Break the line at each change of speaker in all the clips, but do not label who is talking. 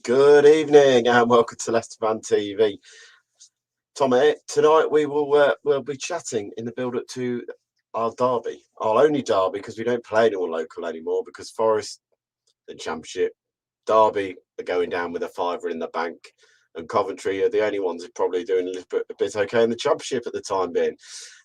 Good evening and welcome to Leicester Fan TV. Tom here. Tonight we'll be chatting in the build-up to our derby, our only derby, because we don't play anyone local anymore because Forest, the Championship, Derby are going down with a fiver in the bank, and Coventry are the only ones who are probably doing a bit okay in the Championship at the time being.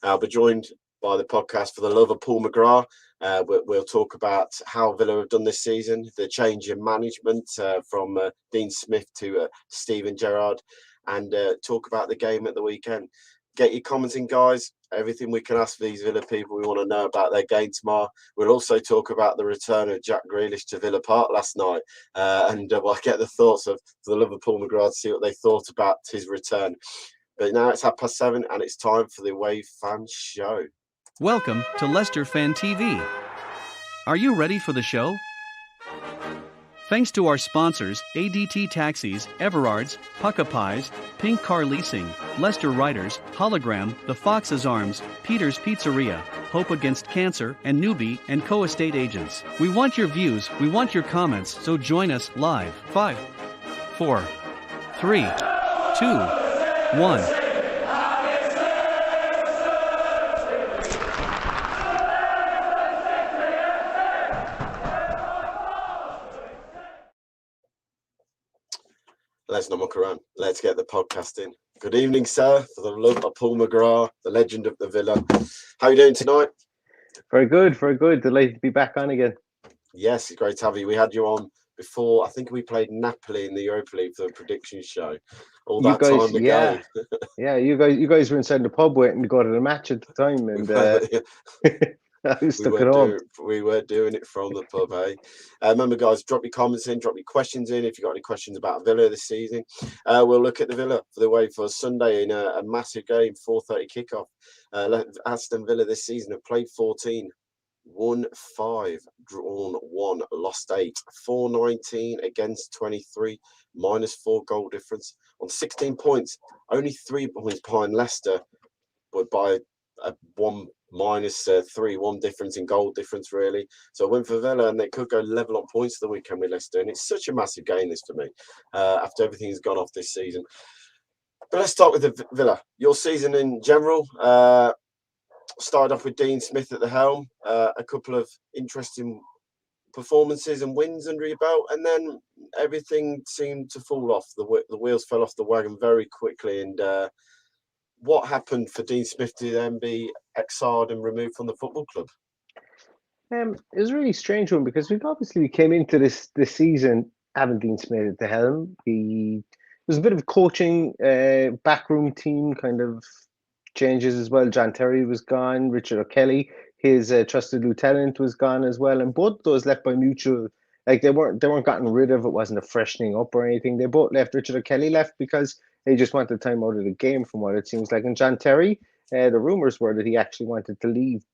I'll be joined by the podcast for the love of Paul Mcgrath. We'll talk about how Villa have done this season, the change in management from Dean Smith to Steven Gerrard, and talk about the game at the weekend. Get your comments in, guys. Everything we can ask these Villa people, we want to know about their game tomorrow. We'll also talk about the return of Jack Grealish to Villa Park last night, and we'll get the thoughts of the Liverpool McGrath, see what they thought about his return. But now it's 7:30, and it's time for the Away Fan Show.
Welcome to Leicester Fan TV. Are you ready for the show? Thanks to our sponsors, ADT Taxis, Everards, Pukka Pies, Pink Car Leasing, Leicester Riders, Hollogram, The Fox's Arms, Peter's Pizzeria, Hope Against Cancer, and Newby Co estate agents. We want your views, we want your comments, so join us live. 5, 4, 3, 2, 1.
Let's not muck around. Let's get the podcast in. Good evening, sir. For the love of Paul McGrath, the legend of the Villa. How are you doing tonight?
Very good, very good. Delighted to be back on again.
Yes, it's great to have you. We had you on before. I think we played Napoli in the Europa League for the prediction show. All that time ago.
Yeah, you guys were inside the pub waiting to go to the match at the time, and
we were doing it from the pub, eh? Remember, guys, drop your comments in, drop your questions in if you've got any questions about Villa this season. We'll look at the Villa for the way for Sunday in a massive game, 4:30 kickoff. Aston Villa this season have played 14, won 5, drawn 1, lost 8, 419 against 23, -4 goal difference on 16 points, only 3 points behind Leicester, but by a -3, 1 difference in goal difference, really. So a win for Villa, and they could go level on points the weekend with Leicester. And it's such a massive game, this, for me, after everything's gone off this season. But let's start with the Villa. Your season in general started off with Dean Smith at the helm, a couple of interesting performances and wins under your belt, and then everything seemed to fall off. The wheels fell off the wagon very quickly, and what happened for Dean Smith to then be exiled and removed from the football club?
It was a really strange one because we came into this season having Dean Smith at the helm. There was a bit of coaching, backroom team kind of changes as well. John Terry was gone. Richard O'Kelly, his trusted lieutenant, was gone as well, and both those left by mutual. Like they weren't gotten rid of. It wasn't a freshening up or anything. They both left. Richard O'Kelly left because he just wanted time out of the game, from what it seems like. And John Terry, the rumours were that he actually wanted to leave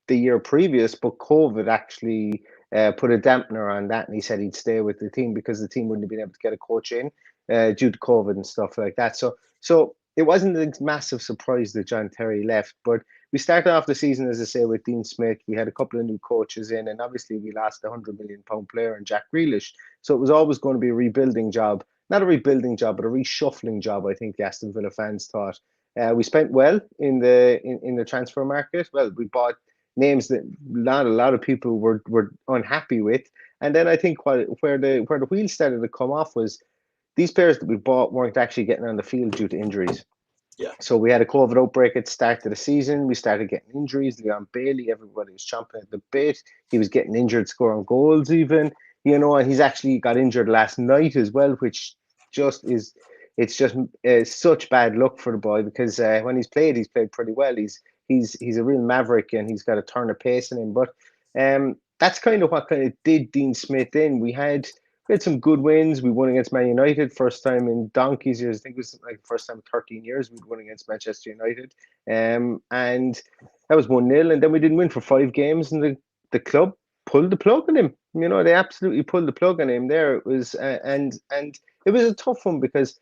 the year previous, but COVID actually put a dampener on that, and he said he'd stay with the team because the team wouldn't have been able to get a coach in due to COVID and stuff like that. So it wasn't a massive surprise that John Terry left, but we started off the season, as I say, with Dean Smith. We had a couple of new coaches in, and obviously we lost a £100 million player in Jack Grealish. So it was always going to be a rebuilding job. Not a rebuilding job, but a reshuffling job, I think the Aston Villa fans thought. We spent well in the transfer market. Well, we bought names that a lot of people were unhappy with. And then I think where the wheels started to come off was these players that we bought weren't actually getting on the field due to injuries.
Yeah.
So we had a COVID outbreak at the start of the season. We started getting injuries. Leon Bailey, everybody was chomping at the bit. He was getting injured, scoring goals even, and he's actually got injured last night as well, which it's just such bad luck for the boy because when he's played pretty well. He's a real maverick and he's got a turn of pace in him. But that's kind of what kind of did Dean Smith in. We had some good wins. We won against Man United, first time in donkey's years. I think it was like the first time in 13 years we'd won against Manchester United. And that was 1-0. And then we didn't win for 5 games, and the club pulled the plug on him. They absolutely pulled the plug on him there. It was and it was a tough one because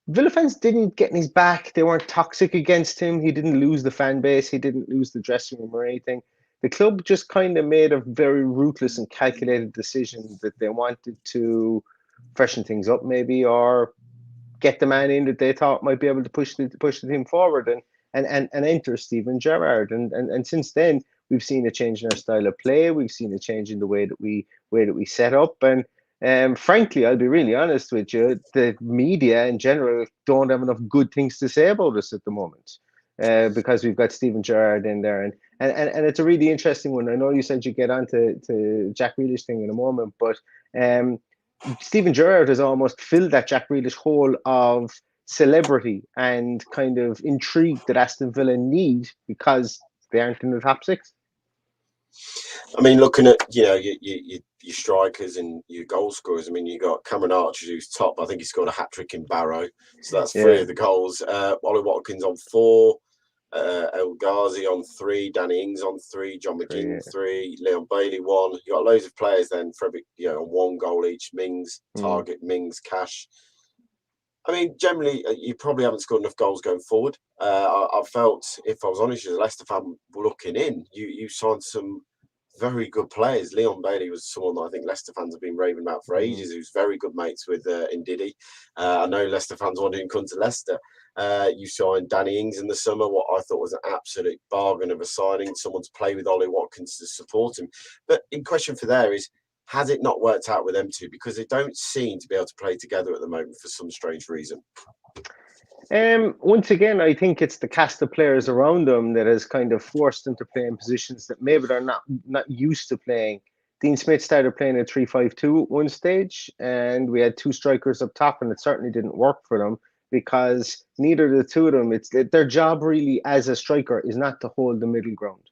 Villa fans didn't get in his back. They weren't toxic against him. He didn't lose the fan base. He didn't lose the dressing room or anything. the club just kind of made a very ruthless and calculated decision that they wanted to freshen things up, maybe, or get the man in that they thought might be able to push the team forward and enter Steven Gerrard. And since then, we've seen a change in our style of play. We've seen a change in the way that we set up. And frankly, I'll be really honest with you, the media in general don't have enough good things to say about us at the moment. Because we've got Steven Gerrard in there, and it's a really interesting one. I know you said you get on to Jack Grealish thing in a moment, but Steven Gerrard has almost filled that Jack Grealish hole of celebrity and kind of intrigue that Aston Villa need because they aren't in the top six.
I mean, looking at your strikers and your goal scorers. I mean, you got Cameron Archer, who's top. I think he scored a hat trick in Barrow, so that's 3 of the goals. Ollie Watkins on 4. El Ghazi on 3, Danny Ings on 3, John McGinn 3, Leon Bailey 1. You got loads of players then for every, 1 goal each. Mings, Target, Mings, Cash. I mean, generally, you probably haven't scored enough goals going forward. I felt, if I was honest, as a Leicester fan looking in, you signed some very good players. Leon Bailey was someone that I think Leicester fans have been raving about for ages, who's very good mates with Ndidi. I know Leicester fans wanted him to come to Leicester. You signed Danny Ings in the summer, what I thought was an absolute bargain of a signing, someone to play with Ollie Watkins to support him. But in question for there is, has it not worked out with them two? Because they don't seem to be able to play together at the moment for some strange reason.
Once again, I think it's the cast of players around them that has kind of forced them to play in positions that maybe they're not used to playing. Dean Smith started playing a 3-5-2 at one stage, and we had 2 strikers up top, and it certainly didn't work for them because neither of the two of them, it's their job really as a striker is not to hold the middle ground.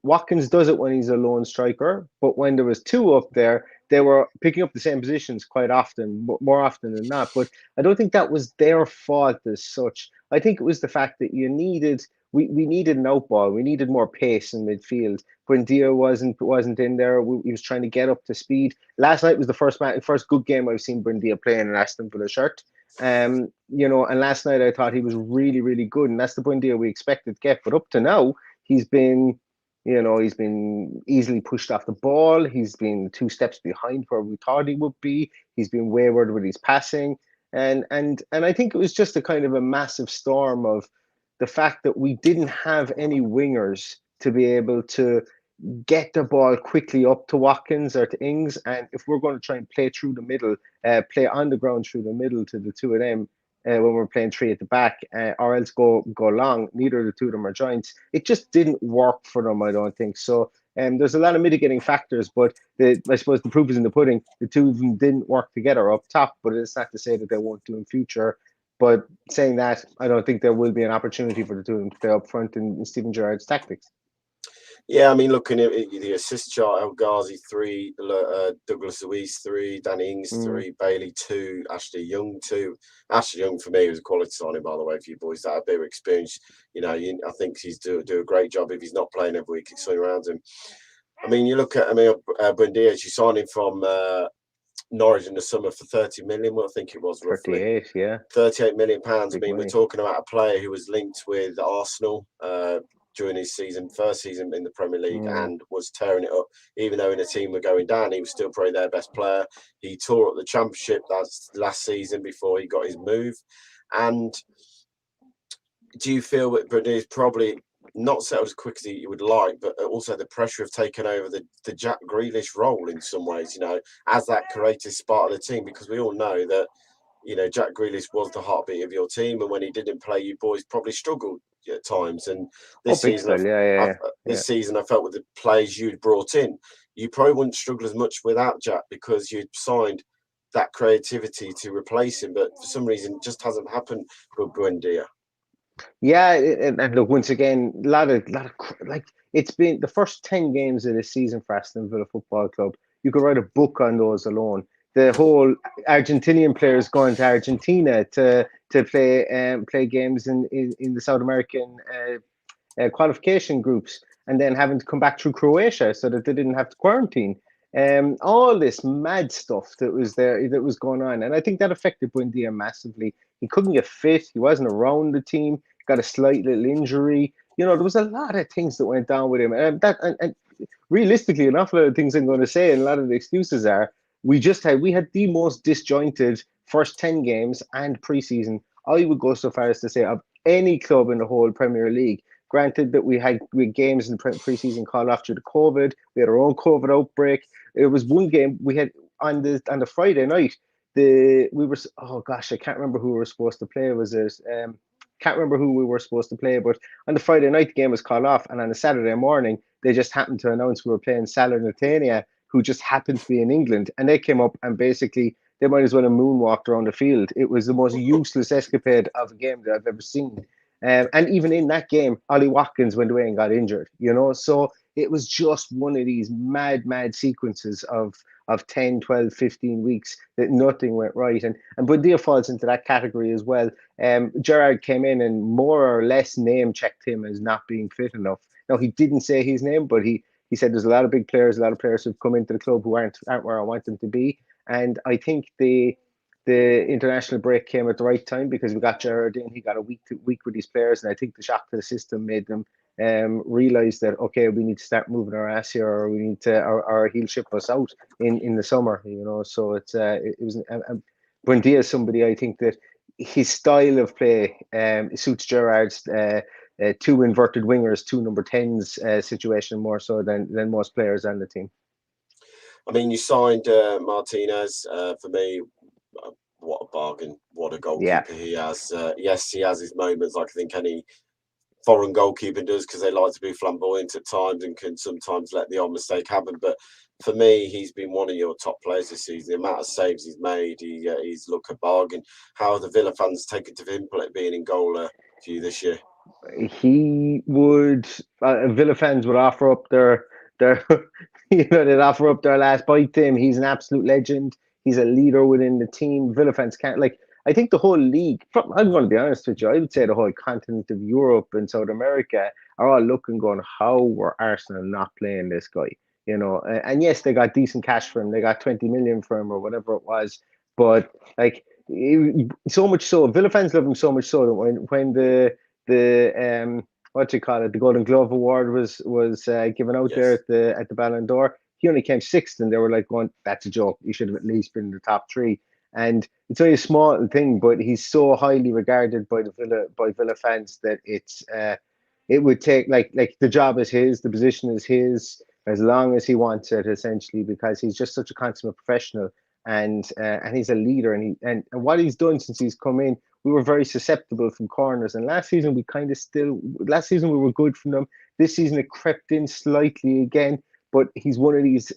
Watkins does it when he's a lone striker, but when there was 2 up there, they were picking up the same positions quite often, more often than not. But I don't think that was their fault as such. I think it was the fact that we needed an outball. We needed more pace in midfield. Buendia wasn't in there. He was trying to get up to speed. Last night was the first good game I've seen Buendia play in an Aston Villa shirt. And last night I thought he was really, really good, and that's the Buendia we expected to get. But up to now, he's been easily pushed off the ball. He's been 2 steps behind where we thought he would be. He's been wayward with his passing. And I think it was just a kind of a massive storm of the fact that we didn't have any wingers to be able to get the ball quickly up to Watkins or to Ings. And if we're going to try and play through the middle, play on the ground through the middle to the 2 of them, when we're playing 3 at the back, or else go long. Neither of the 2 of them are giants. It just didn't work for them, I don't think. So there's a lot of mitigating factors, but I suppose the proof is in the pudding. The 2 of them didn't work together up top, but it's not to say that they won't do in future. But saying that, I don't think there will be an opportunity for the 2 of them to play up front in Steven Gerrard's tactics.
Yeah, I mean, looking at the assist chart, El Ghazi 3, Douglas Luiz 3, Danny Ings 3, Bailey 2, Ashley Young 2. Ashley Young, for me, was a quality signing, by the way, for you boys. That a bit of experience. I think he's do a great job if he's not playing every week. It's something around him. I mean, you look at Buendia, you signed him from Norwich in the summer for 30 million. Well, I think it was roughly
38, yeah,
38 million pounds. I mean, we're talking about a player who was linked with Arsenal during his first season in the Premier League, and was tearing it up. Even though in a team were going down, he was still probably their best player. He tore up the Championship that's last season before he got his move. And do you feel that Buendia is probably not settled as quick as he would like, but also the pressure of taking over the Jack Grealish role in some ways, as that creative spark of the team? Because we all know that, Jack Grealish was the heartbeat of your team, and when he didn't play, you boys probably struggled at times. And this season, I felt with the players you'd brought in, you probably wouldn't struggle as much without Jack because you'd signed that creativity to replace him. But for some reason, it just hasn't happened with Buendia.
Yeah, and look, once again, a lot of it's been the first 10 games of this season for Aston Villa Football Club. You could write a book on those alone. The whole Argentinian players going to Argentina to play games in the South American qualification groups, and then having to come back through Croatia so that they didn't have to quarantine. All this mad stuff that was going on, and I think that affected Buendia massively. He couldn't get fit. He wasn't around the team. Got a slight little injury. there was a lot of things that went down with him, and realistically, an awful lot of things I'm going to say, and a lot of the excuses are we had the most disjointed first 10 games and preseason. I would go so far as to say of any club in the whole Premier League. Granted that we had games in the preseason called off due to COVID. We had our own COVID outbreak. It was one game we had on the Friday night. I can't remember who we were supposed to play. Can't remember who we were supposed to play, but on the Friday night the game was called off, and on the Saturday morning they just happened to announce we were playing Salernitania, who just happened to be in England, and they came up and basically they might as well have moonwalked around the field. It was the most useless escapade of a game that I've ever seen. And even in that game, Ollie Watkins went away and got injured, So it was just one of these mad sequences of 10, 12, 15 weeks that nothing went right. And Buendia falls into that category as well. Gerrard came in and more or less name-checked him as not being fit enough. Now, he didn't say his name, but he said there's a lot of big players, a lot of players who've come into the club who aren't where I want them to be. And I think the international break came at the right time because we got Gerrard in. He got a week with these players, and I think the shock to the system made them realize that okay, we need to start moving our ass here, or we need to, or he'll ship us out in the summer. So it was Buendia is somebody I think that his style of play suits Gerrard's two inverted wingers, two number 10s situation more so than most players on the team.
I mean, you signed Martinez. For me, what a bargain. What a goalkeeper he has. Yes, he has his moments like I think any foreign goalkeeper does because they like to be flamboyant at times and can sometimes let the odd mistake happen. But for me, he's been one of your top players this season. The amount of saves he's made, he's looked a bargain. How are the Villa fans taken to him being in goal for you this year?
He would, Villa fans would offer up their they'd offer up their last bite to him. He's an absolute legend. He's a leader within the team. Villa fans can't, I think the whole league, I'm going to be honest with you, I would say the whole continent of Europe and South America are all looking going, how were Arsenal not playing this guy? And yes, they got decent cash for him. They got 20 million for him or whatever it was. But so much so, Villa fans love him so much so that when the the Golden Glove Award was given out there at the Ballon d'Or, he only came sixth, and they were like going, that's a joke. He should have at least been in the top three. And it's only a small thing, but he's so highly regarded by Villa fans that it would take the job is his, the position is his, as long as he wants it, essentially, because he's just such a consummate professional, and he's a leader, and what he's done since he's come in, we were very susceptible from corners, and last season we were good from them. This season it crept in slightly again, but he's one of these.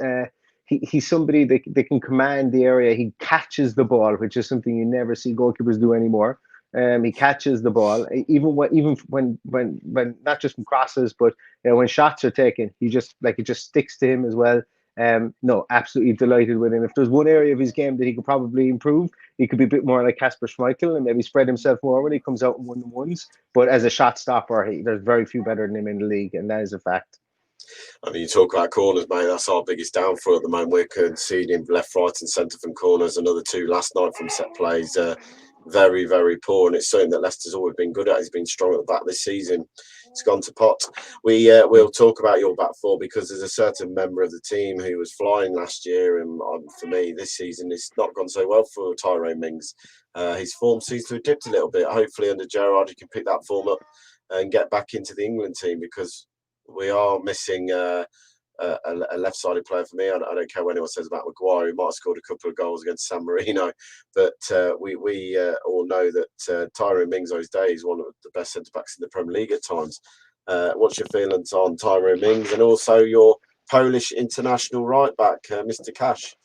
He's somebody that can command the area. He catches the ball, which is something you never see goalkeepers do anymore. He catches the ball, even when not just from crosses, but when shots are taken, it just sticks to him as well. No, absolutely delighted with him. If there's one area of his game that he could probably improve, he could be a bit more like Kasper Schmeichel and maybe spread himself more when he comes out in one-on-ones. But as a shot stopper, there's very few better than him in the league, and that is a fact.
I mean, you talk about corners, mate. That's our biggest downfall at the moment. We're conceding left, right, and centre from corners. Another two last night from set plays. Very, very poor, and it's something that Leicester's always been good at. He's been strong at the back this season. It's gone to pot. We'll talk about your back four because there's a certain member of the team who was flying last year, and for me, this season it's not gone so well for Tyrone Mings. His form seems to have dipped a little bit. Hopefully, under Gerrard, he can pick that form up and get back into the England team because we are missing a left-sided player for me. I don't care what anyone says about Maguire. He might have scored a couple of goals against San Marino, but we all know that Tyrone Mings on his day is one of the best centre-backs in the Premier League at times. What's your feelings on Tyrone Mings and also your Polish international right-back, Mr. Cash?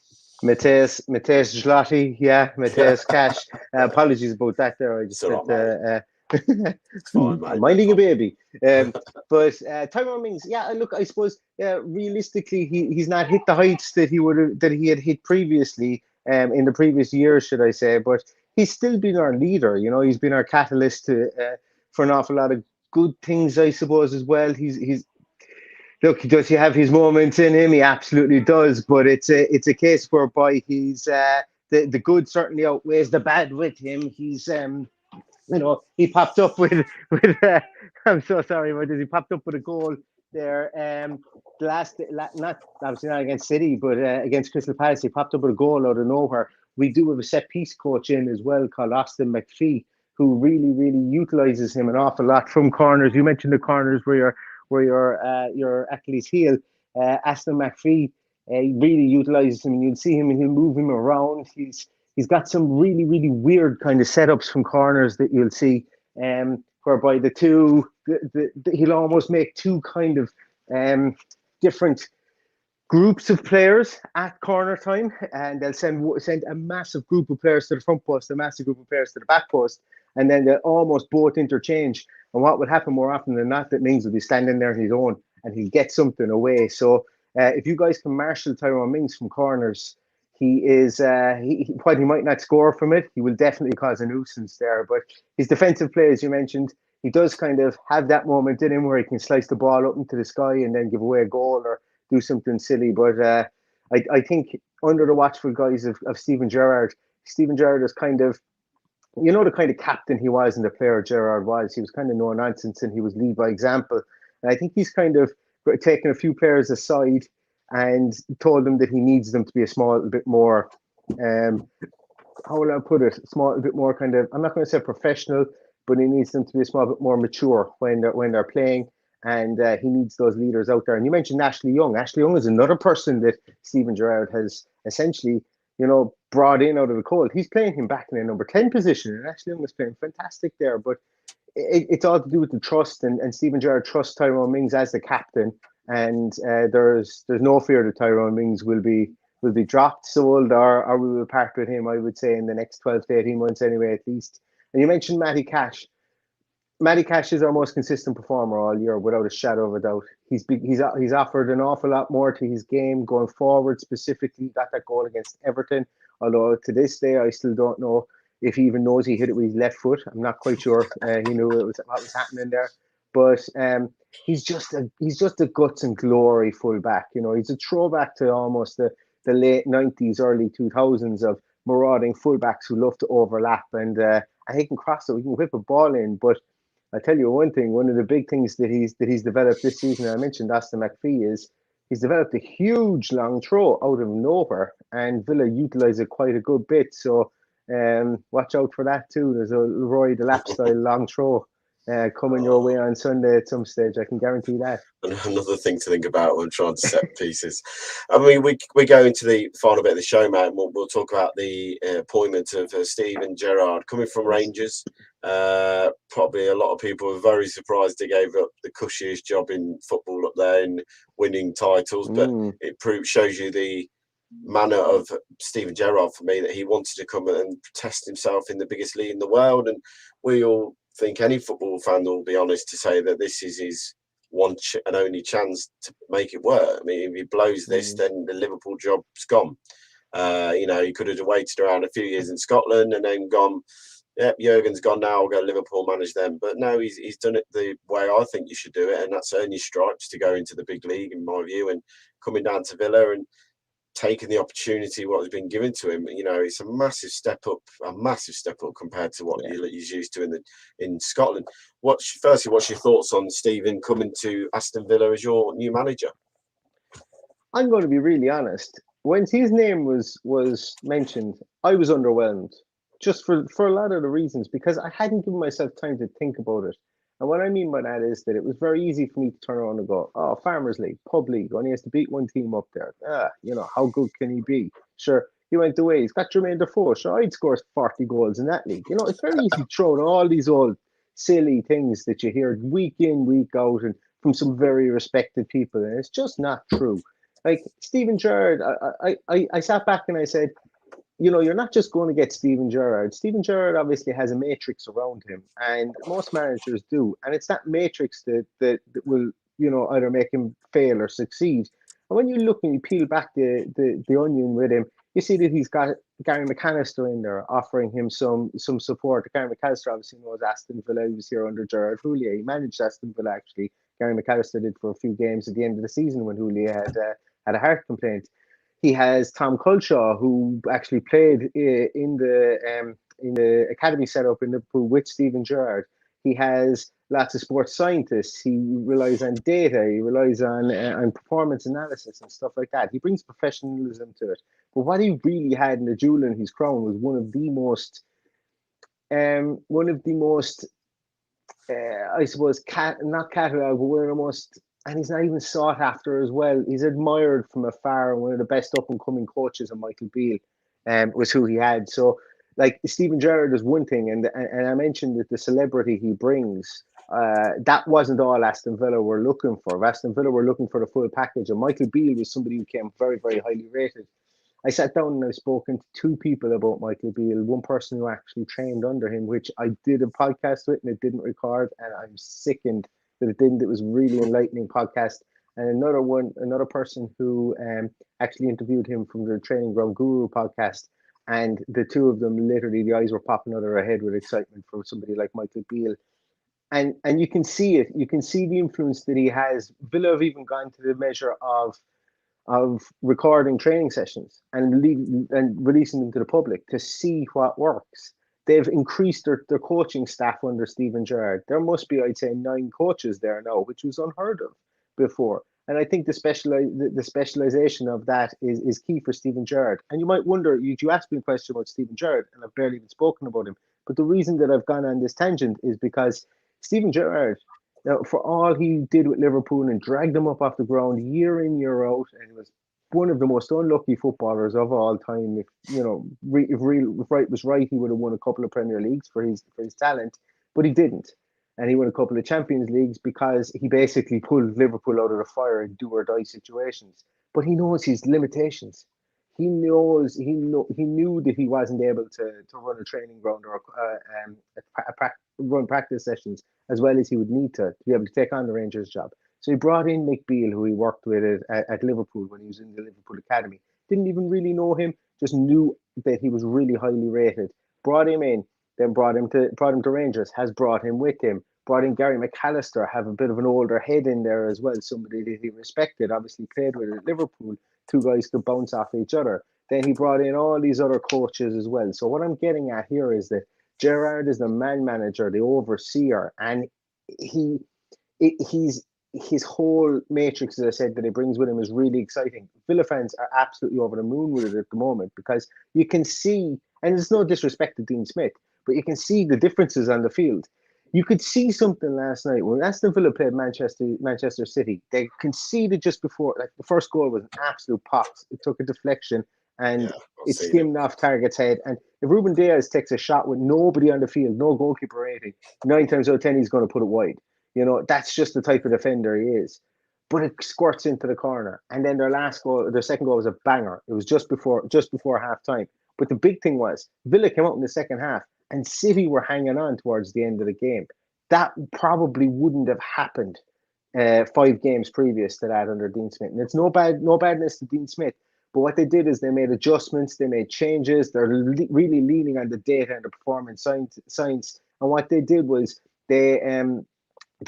Mateusz Zloty, Mateusz Cash. Apologies about that there. I just said...
It's fine, mate.
I'm minding a baby. But Tyrone Mings, look, I suppose realistically he's not hit the heights that he had hit previously in the previous years, should I say, but he's still been our leader. He's been our catalyst for an awful lot of good things, I suppose, as well. He's look, does he have his moments in him? He absolutely does, but it's a case whereby he's the good certainly outweighs the bad with him. he popped up with I'm so sorry about this. He popped up with a goal there. The not obviously not against City, but against Crystal Palace, he popped up with a goal out of nowhere. We do have a set piece coach in as well called Austin McPhee, who really utilises him an awful lot from corners. You mentioned the corners where your Achilles heel. Austin McPhee really utilises him, and you'll see him and he'll move him around. He's got some really weird kind of setups from corners that you'll see, whereby he'll almost make two kind of different groups of players at corner time, and they'll send a massive group of players to the front post, a massive group of players to the back post, and then they'll almost both interchange. And what would happen more often than not, that Mings will be standing there on his own and he'll get something away. So if you guys can marshal Tyrone Mings from corners, while he might not score from it, he will definitely cause a nuisance there. But his defensive play, as you mentioned, he does kind of have that moment in him where he can slice the ball up into the sky and then give away a goal or do something silly. But I think under the watchful guise of Steven Gerrard is kind of, the kind of captain he was and the player Gerrard was. He was kind of no nonsense and he was lead by example. And I think he's kind of taken a few players aside and told them that he needs them to be a small bit more, how will I put it, small bit more kind of, I'm not going to say professional, but he needs them to be a small bit more mature when they're playing. And he needs those leaders out there. And you mentioned Ashley Young. Ashley Young is another person that Steven Gerrard has essentially, brought in out of the cold. He's playing him back in a number 10 position, and Ashley Young is playing fantastic there. But it's all to do with the trust, and Steven Gerrard trusts Tyrone Mings as the captain. And there's no fear that Tyrone Mings will be dropped, sold, or we will part with him, I would say, in the next 12 to 18 months anyway, at least. And you mentioned Matty Cash. Matty Cash is our most consistent performer all year, without a shadow of a doubt. He's offered an awful lot more to his game going forward. Specifically, got that goal against Everton. Although to this day, I still don't know if he even knows he hit it with his left foot. I'm not quite sure. He knew what was happening there, but he's just a guts and glory fullback. He's a throwback to almost the late 90s, early 2000s of marauding fullbacks who love to overlap, and he can cross it. He can whip a ball in, but I tell you one thing, one of the big things that he's developed this season, I mentioned Austin McPhee, is he's developed a huge long throw out of nowhere, and Villa utilise it quite a good bit. So watch out for that too. There's a Roy Delap style long throw coming your way on Sunday at some stage. I can guarantee that.
Another thing to think about when trying to set pieces. I mean, we go into the final bit of the show, mate, and we'll talk about the appointment of Steven Gerrard coming from Rangers. Probably a lot of people are very surprised he gave up the cushiest job in football up there in winning titles, but it shows you the manner of Steven Gerrard for me, that he wanted to come and test himself in the biggest league in the world. And we all think, any football fan will be honest to say, that this is his one and only chance to make it work. I mean, if he blows this, then the Liverpool job's gone. He could have waited around a few years in Scotland and then gone, yep, Jurgen's gone now, I'll go to Liverpool, manage them. But no, he's done it the way I think you should do it, and that's earn your stripes to go into the big league, in my view, and coming down to Villa and taking the opportunity what has been given to him. It's a massive step up compared to what he's used to in Scotland. What's your thoughts on Steven coming to Aston Villa as your new manager?
I'm going to be really honest. When his name was mentioned, I was underwhelmed, just for a lot of the reasons, because I hadn't given myself time to think about it. And what I mean by that is that it was very easy for me to turn around and go, oh, Farmers League, pub league, only has to beat one team up there. How good can he be? Sure, he went away. He's got Jermaine Defoe. Sure, I'd score 40 goals in that league. It's very easy to throw all these old silly things that you hear week in, week out, and from some very respected people. And it's just not true. Like Steven Gerrard, I sat back and I said, you're not just going to get Steven Gerrard. Steven Gerrard obviously has a matrix around him, and most managers do. And it's that matrix that will, either make him fail or succeed. And when you look and you peel back the onion with him, you see that he's got Gary McAllister in there offering him some support. Gary McAllister obviously knows Aston Villa. He was here under Gerard Houllier. He managed Aston Villa, actually. Gary McAllister did for a few games at the end of the season when Houllier had a heart complaint. He has Tom Culshaw, who actually played in the academy setup in Liverpool with Steven Gerrard. He has lots of sports scientists. He relies on data. He relies on performance analysis and stuff like that. He brings professionalism to it. But what he really had in the jewel in his crown was one of the most, I suppose, not catalogue, but one of the most, and he's not even sought after as well. He's admired from afar, and one of the best up and coming coaches, and Michael Beale, was who he had. So, like, Steven Gerrard is one thing, and I mentioned that the celebrity he brings, that wasn't all Aston Villa were looking for. Aston Villa were looking for the full package, and Michael Beale was somebody who came very, very highly rated. I sat down and I've spoken to two people about Michael Beale. One person who actually trained under him, which I did a podcast with and it didn't record, and I'm sickened that it didn't. It was a really enlightening podcast. And another person who actually interviewed him from the Training Ground Guru podcast. And the two of them, literally, the eyes were popping out of their head with excitement for somebody like Michael Beale. And you can see it. You can see the influence that he has. Villa have even gone to the measure of recording training sessions and releasing them to the public to see what works. They've increased their coaching staff under Steven Gerrard. There must be, I'd say, 9 coaches there now, which was unheard of before. And I think the specialization of that is key for Steven Gerrard. And you might wonder, you asked me a question about Steven Gerrard, and I've barely even spoken about him. But the reason that I've gone on this tangent is because Steven Gerrard, now, for all he did with Liverpool and dragged them up off the ground year in, year out, and was one of the most unlucky footballers of all time. If right was right, he would have won a couple of Premier Leagues for his talent, but he didn't. And he won a couple of Champions Leagues because he basically pulled Liverpool out of the fire in do or die situations. But he knows his limitations. He knew that he wasn't able to run a training ground or run practice sessions as well as he would need to be able to take on the Rangers job. So he brought in Mick Beale, who he worked with at Liverpool when he was in the Liverpool Academy. Didn't even really know him, just knew that he was really highly rated. Brought him in, then brought him to Rangers, has brought him with him. Brought in Gary McAllister, have a bit of an older head in there as well, somebody that he respected, obviously played with at Liverpool. 2 guys could bounce off each other. Then he brought in all these other coaches as well. So what I'm getting at here is that Gerrard is the man manager, the overseer, and his whole matrix, as I said, that he brings with him is really exciting. Villa fans are absolutely over the moon with it at the moment because you can see, and there's no disrespect to Dean Smith, but you can see the differences on the field. You could see something last night when Aston Villa played Manchester City. They conceded just before, like the first goal was an absolute pox. It took a deflection and it skimmed off target's head. And if Ruben Diaz takes a shot with nobody on the field, no goalkeeper rating, 9 times out of 10 he's going to put it wide. That's just the type of defender he is. But it squirts into the corner. And then their second goal was a banger. It was just before half time. But the big thing was Villa came out in the second half and City were hanging on towards the end of the game. That probably wouldn't have happened 5 games previous to that under Dean Smith. And it's no badness to Dean Smith, but what they did is they made adjustments, they made changes. They're really leaning on the data and the performance science. And what they did was they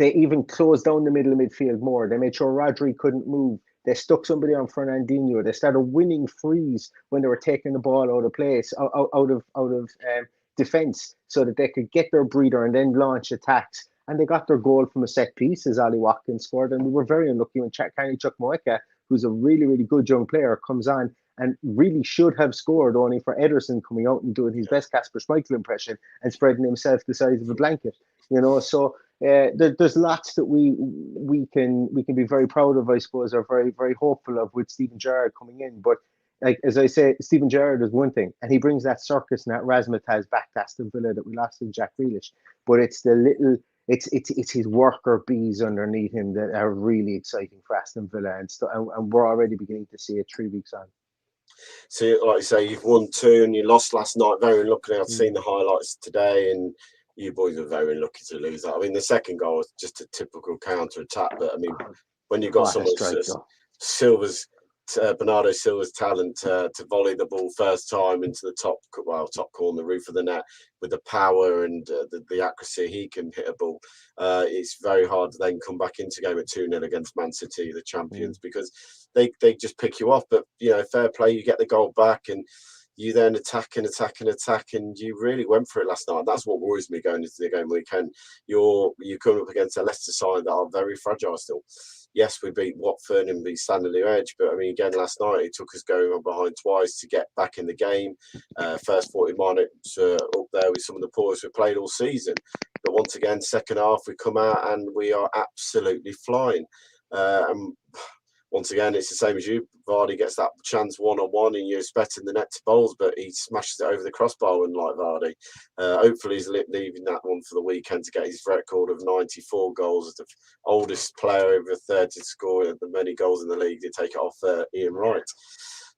even closed down the middle of midfield more. They made sure Rodri couldn't move. They stuck somebody on Fernandinho. They started winning frees when they were taking the ball out of place, out of defense, so that they could get their breather and then launch attacks. And they got their goal from a set piece as Ollie Watkins scored. And we were very unlucky when Carney Chukwuemeka, who's a really, really good young player, comes on and really should have scored, only for Ederson coming out and doing his best Kasper Schmeichel impression and spreading himself the size of a blanket. So there's lots that we can be very proud of, I suppose, or very, very hopeful of with Steven Gerrard coming in. But like as I say, Steven Gerrard is one thing, and he brings that circus and that razzmatazz back to Aston Villa that we lost in Jack Grealish. But it's it's his worker bees underneath him that are really exciting for Aston Villa, and we're already beginning to see it 3 weeks on.
So, like you say, you've won 2 and you lost last night. Very unlucky. I've seen the highlights today, and you boys were very unlucky to lose that. I mean, the second goal was just a typical counter attack. But I mean, when you've got someone, Silva's Bernardo Silva's talent to volley the ball first time into the top corner, the roof of the net, with the power and the accuracy he can hit a ball. It's very hard to then come back into game at 2-0 against Man City, the champions, because they just pick you off. But fair play, you get the goal back, and you then attack, and you really went for it last night. That's what worries me going into the game weekend. You're coming up against a Leicester side that are very fragile still. Yes, we beat Watford and beat Stanley Edge, but I mean, again, last night it took us going on behind twice to get back in the game. First 40 minutes up there with some of the poorest we've played all season. But once again, second half, we come out and we are absolutely flying. And once again, it's the same as you. Vardy gets that chance one-on-one, and you're expecting the net to bowls, but he smashes it over the crossbar, unlike Vardy. Hopefully, he's leaving that one for the weekend to get his record of 94 goals as the oldest player over 30 to score the many goals in the league to take it off Ian Wright.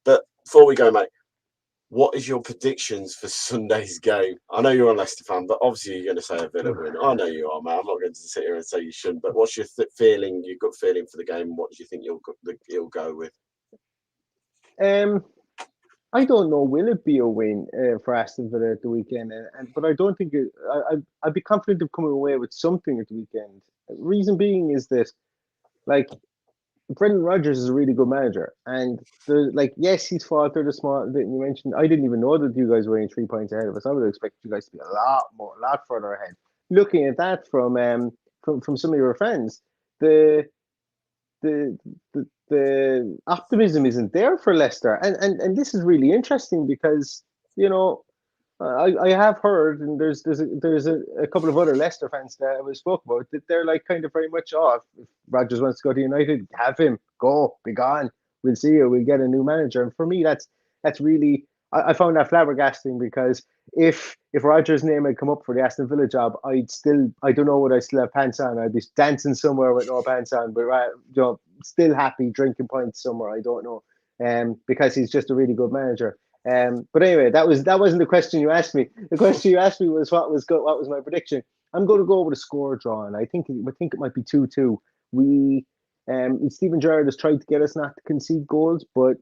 But before we go, mate, what is your predictions for Sunday's game? I know you're a Leicester fan, but obviously you're going to say a Villa win. I know you are, mate. I'm not going to sit here and say you shouldn't. But what's your feeling, your gut feeling for the game, and what do you think you'll go with?
I don't know. Will it be a win for Aston Villa at the weekend? But I don't think I'd be confident of coming away with something at the weekend. Reason being is that, like, Brendan Rodgers is a really good manager, and yes, he's faltered a small bit. And you mentioned, I didn't even know that you guys were only 3 points ahead of us. I would have expected you guys to be a lot further ahead. Looking at that from some of your friends, the optimism isn't there for Leicester, and this is really interesting because I have heard, and there's a couple of other Leicester fans that we spoke about, that they're like kind of very much off. If Rodgers wants to go to United, have him go, be gone. We'll see you. We'll get a new manager. And for me, that's really, I found that flabbergasting, because if Rodgers' name had come up for the Aston Villa job, I don't know, would I still have pants on? I'd be dancing somewhere with no pants on, but still happy drinking pints somewhere. I don't know, because he's just a really good manager. But anyway, that wasn't the question you asked me. The question you asked me was what was my prediction. I'm going to go with a score draw, and I think it might be 2-2. Steven Gerrard has tried to get us not to concede goals, but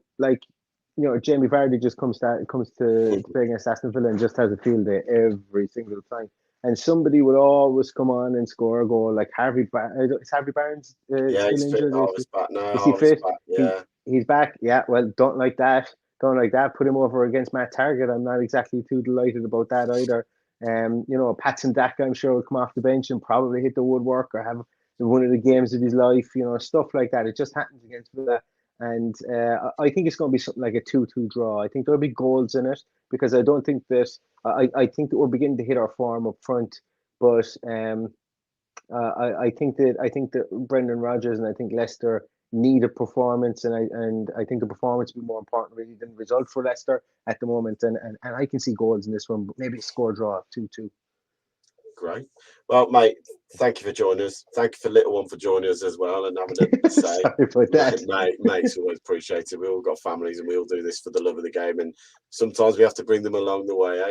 Jamie Vardy just comes to play against Aston Villa and just has a field day every single time. And somebody will always come on and score a goal, like Harvey Barnes. Is Harvey Barnes
yeah,
still injured?
He's back now.
Is he fit?
Back, yeah.
He's back. Yeah, well, don't like that. Put him over against Matt Targett. I'm not exactly too delighted about that either. Patson Daka, I'm sure, will come off the bench and probably hit the woodwork or have one of the games of his life, stuff like that. It just happens against Villa. And I think it's going to be something like a 2-2 draw. I think there'll be goals in it, because I don't think that I think that we're beginning to hit our form up front. But I think that Brendan Rodgers and I think Leicester need a performance, and I think the performance will be more important really than the result for Leicester at the moment. And I can see goals in this one, but maybe a score draw of 2-2.
Great. Well, mate, thank you for joining us. Thank you for little one for joining us as well, and having a say.
Sorry for that.
Mate's always appreciated. We all got families, and we all do this for the love of the game, and sometimes we have to bring them along the way,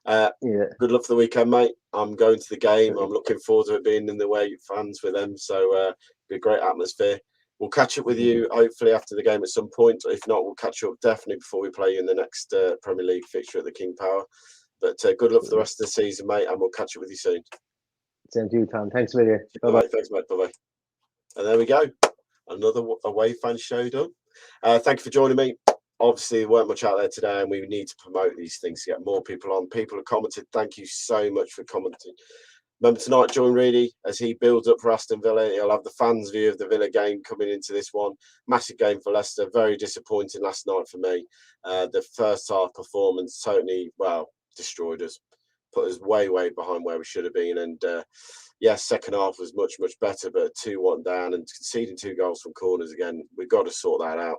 eh?
Yeah.
Good luck for the weekend, mate. I'm going to the game. I'm looking forward to it being in the way fans with them, so it'll be a great atmosphere. We'll catch up with you hopefully after the game at some point. If not, we'll catch up definitely before we play you in the next Premier League fixture at the King Power. But good luck for the rest of the season, mate, and we'll catch up with you soon.
Same to you, Tom. Thanks for you.
Bye-bye. Thanks, mate. Bye-bye. And there we go. Another away fan show done. Thank you for joining me. Obviously, there weren't much out there today, and we need to promote these things to get more people on. People have commented. Thank you so much for commenting. Remember tonight, join Reedy as he builds up for Aston Villa. He'll have the fans' view of the Villa game coming into this one. Massive game for Leicester. Very disappointing last night for me. The first half performance totally, destroyed us. Put us way behind where we should have been. And second half was much better, but 2-1 down and conceding 2 goals from corners again. We've got to sort that out.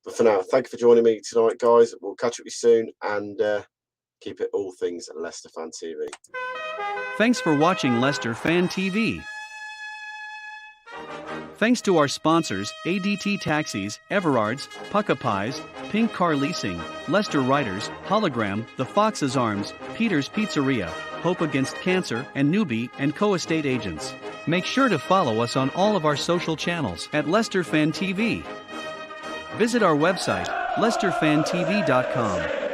But for now, thank you for joining me tonight, guys. We'll catch up with you soon, and keep it all things Leicester Fan TV.
Thanks for watching Leicester Fan TV. Thanks to our sponsors, ADT Taxis, Everards, Pukka Pies, Pink Car Leasing, Leicester Riders, Hollogram, The Fox's Arms, Peter's Pizzeria, Hope Against Cancer, and Newby Co estate agents. Make sure to follow us on all of our social channels at Leicester Fan TV. Visit our website, leicesterfantv.com.